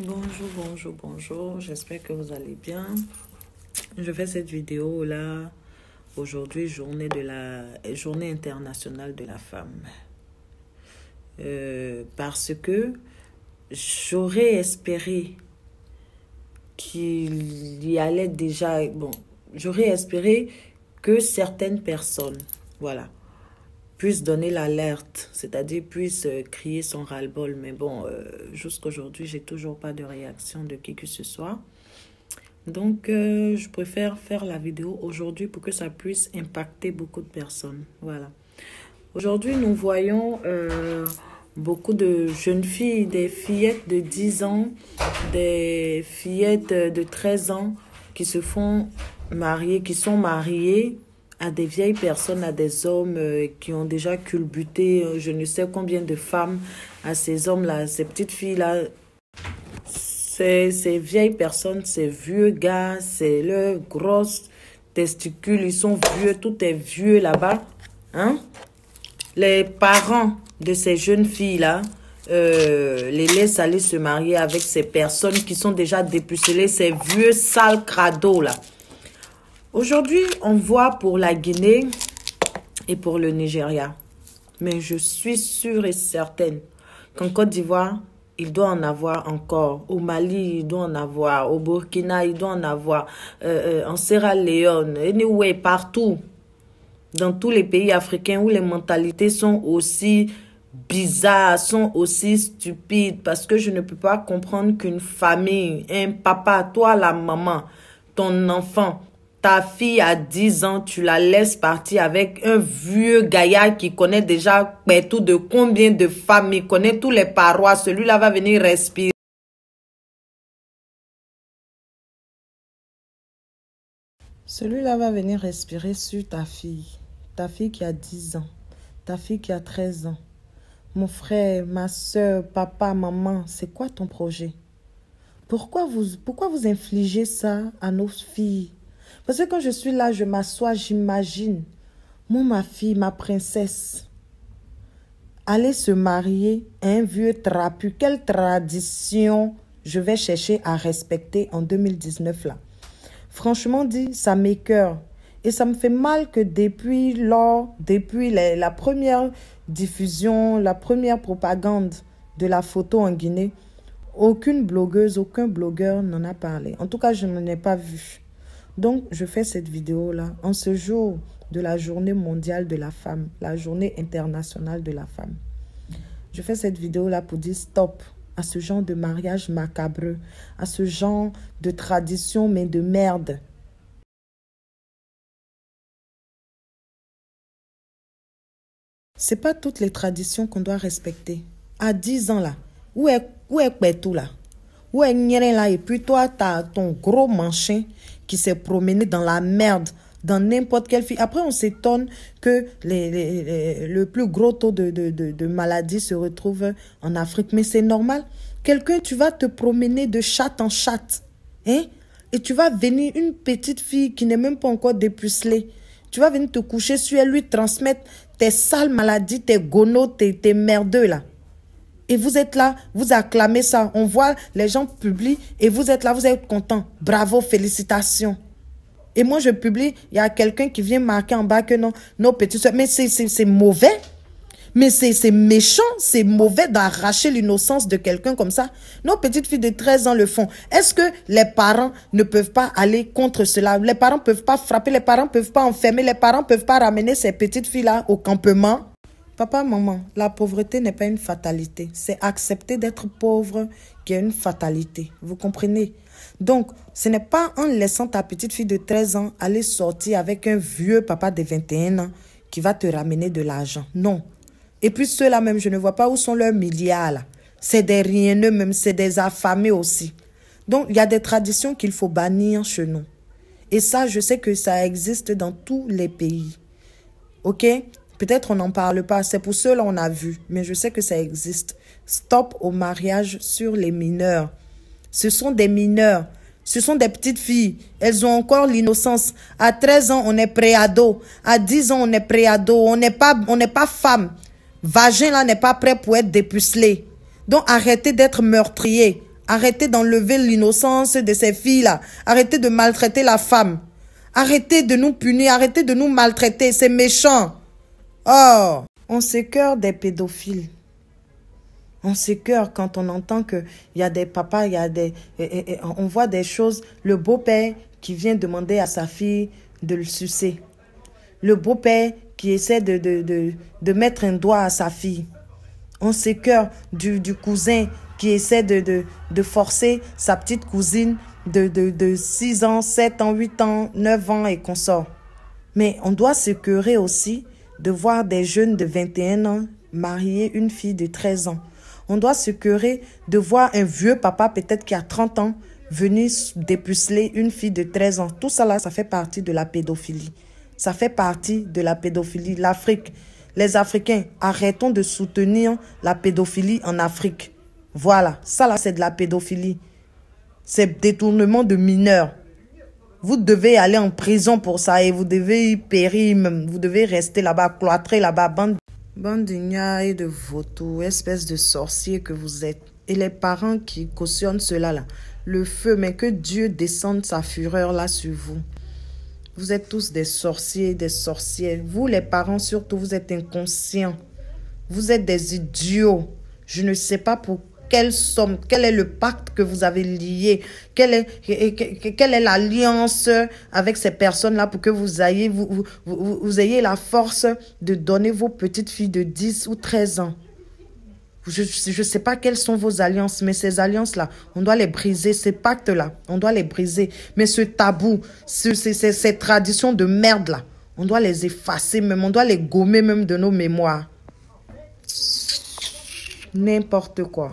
Bonjour, j'espère que vous allez bien. Je fais cette vidéo là aujourd'hui, journée internationale de la femme. Parce que j'aurais espéré qu'il y allait déjà, j'aurais espéré que certaines personnes, puissent donner l'alerte, c'est-à-dire puissent crier son ras-le-bol. Mais jusqu'à aujourd'hui, j'ai toujours pas de réaction de qui que ce soit. Donc, je préfère faire la vidéo aujourd'hui pour que ça puisse impacter beaucoup de personnes. Voilà. Aujourd'hui, nous voyons beaucoup de jeunes filles, des fillettes de 10 ans, des fillettes de 13 ans qui se font marier, qui sont mariées à des vieilles personnes, à des hommes qui ont déjà culbuté je ne sais combien de femmes, à ces hommes-là, ces petites filles-là. Ces vieilles personnes, ces vieux gars, c'est leurs grosses testicules, ils sont vieux, tout est vieux là-bas. Hein? Les parents de ces jeunes filles-là les laissent aller se marier avec ces personnes qui sont déjà dépucelées, ces vieux sales crados là. Aujourd'hui, on voit pour la Guinée et pour le Nigeria. Mais je suis sûre et certaine qu'en Côte d'Ivoire, il doit en avoir encore. Au Mali, il doit en avoir. Au Burkina, il doit en avoir. En Sierra Leone, anyway, partout. Dans tous les pays africains où les mentalités sont aussi bizarres, sont aussi stupides. Parce que je ne peux pas comprendre qu'une famille, un papa, toi la maman, ton enfant, ta fille à 10 ans, tu la laisses partir avec un vieux gaillard qui connaît déjà tout de combien de femmes, il connaît tous les parois. Celui-là va venir respirer. Celui-là va venir respirer sur ta fille qui a 10 ans, ta fille qui a 13 ans. Mon frère, ma soeur, papa, maman, c'est quoi ton projet? Pourquoi vous infligez ça à nos filles? Parce que quand je suis là, je m'assois, j'imagine, ma fille, ma princesse, aller se marier à un vieux trapu. Quelle tradition je vais chercher à respecter en 2019 là? Franchement dit, ça m'écoeure. Et ça me fait mal que depuis la première diffusion, la première propagande de la photo en Guinée, aucune blogueuse, aucun blogueur n'en a parlé. En tout cas, je n'en ai pas vu. Donc, je fais cette vidéo-là en ce jour de la journée mondiale de la femme, la journée internationale de la femme. Je fais cette vidéo-là pour dire stop à ce genre de mariage macabreux, à ce genre de tradition, mais de merde. C'est pas toutes les traditions qu'on doit respecter. À 10 ans là, où est tout là? Où est Nyeren là? Et puis toi, t'as ton gros manchin qui s'est promené dans la merde, dans n'importe quelle fille. Après, on s'étonne que le plus gros taux de maladies se retrouve en Afrique. Mais c'est normal. Quelqu'un, tu vas te promener de chatte en chatte. Hein? Et tu vas venir, une petite fille qui n'est même pas encore dépucelée. Tu vas venir te coucher sur elle, lui transmettre tes sales maladies, tes gonos, tes merdeux là. Et vous êtes là, vous acclamez ça. On voit, les gens publient et vous êtes là, vous êtes content. Bravo, félicitations. Et moi, je publie, il y a quelqu'un qui vient marquer en bas que non, nos petites soeurs. Mais c'est mauvais. Mais c'est méchant, c'est mauvais d'arracher l'innocence de quelqu'un comme ça. Nos petites filles de 13 ans le font. Est-ce que les parents ne peuvent pas aller contre cela? Les parents ne peuvent pas frapper, les parents ne peuvent pas enfermer, les parents ne peuvent pas ramener ces petites filles-là au campement? Papa, maman, la pauvreté n'est pas une fatalité. C'est accepter d'être pauvre qui est une fatalité. Vous comprenez? Donc, ce n'est pas en laissant ta petite fille de 13 ans aller sortir avec un vieux papa de 21 ans qui va te ramener de l'argent. Non. Et puis ceux-là même, je ne vois pas où sont leurs milliards là. C'est des rieneux même, c'est des affamés aussi. Donc, il y a des traditions qu'il faut bannir chez nous. Et ça, je sais que ça existe dans tous les pays. Ok? Peut-être on n'en parle pas. C'est pour cela on a vu. Mais je sais que ça existe. Stop au mariage sur les mineurs. Ce sont des mineurs. Ce sont des petites filles. Elles ont encore l'innocence. À 13 ans, on est pré-ado. À 10 ans, on est pré-ado. On n'est pas femme. Vagin là n'est pas prêt pour être dépucelé. Donc arrêtez d'être meurtrier. Arrêtez d'enlever l'innocence de ces filles-là. Arrêtez de maltraiter la femme. Arrêtez de nous punir. Arrêtez de nous maltraiter. C'est méchant. Oh, on s'écœure des pédophiles. On s'écœure quand on entend qu'il y a des papas, on voit des choses. Le beau-père qui vient demander à sa fille de le sucer. Le beau-père qui essaie de mettre un doigt à sa fille. On s'écœure du cousin qui essaie de forcer sa petite cousine de 6 ans, 7 ans, 8 ans, 9 ans et qu'on sort. Mais on doit s'écœurer aussi de voir des jeunes de 21 ans marier une fille de 13 ans. On doit s'écœurer de voir un vieux papa, peut-être qui a 30 ans, venir dépuceler une fille de 13 ans. Tout ça là, ça fait partie de la pédophilie. Ça fait partie de la pédophilie. L'Afrique, les Africains, arrêtons de soutenir la pédophilie en Afrique. Voilà, ça là, c'est de la pédophilie. C'est détournement de mineurs. Vous devez aller en prison pour ça et vous devez y périr même. Vous devez rester là-bas, cloîtrer là-bas, bande d'ignares et de vautours, espèce de sorciers que vous êtes. Et les parents qui cautionnent cela là, le feu, mais que Dieu descende sa fureur là sur vous. Vous êtes tous des sorciers, des sorcières. Vous les parents surtout, vous êtes inconscients. Vous êtes des idiots. Je ne sais pas pour quelle somme, quel est le pacte que vous avez lié, quelle est l'alliance avec ces personnes-là pour que vous ayez la force de donner vos petites filles de 10 ou 13 ans. Je ne sais pas quelles sont vos alliances, mais ces alliances-là, on doit les briser. Ces pactes-là, on doit les briser. Mais ce tabou, ces traditions de merde-là, on doit les effacer même, on doit les gommer même de nos mémoires. N'importe quoi.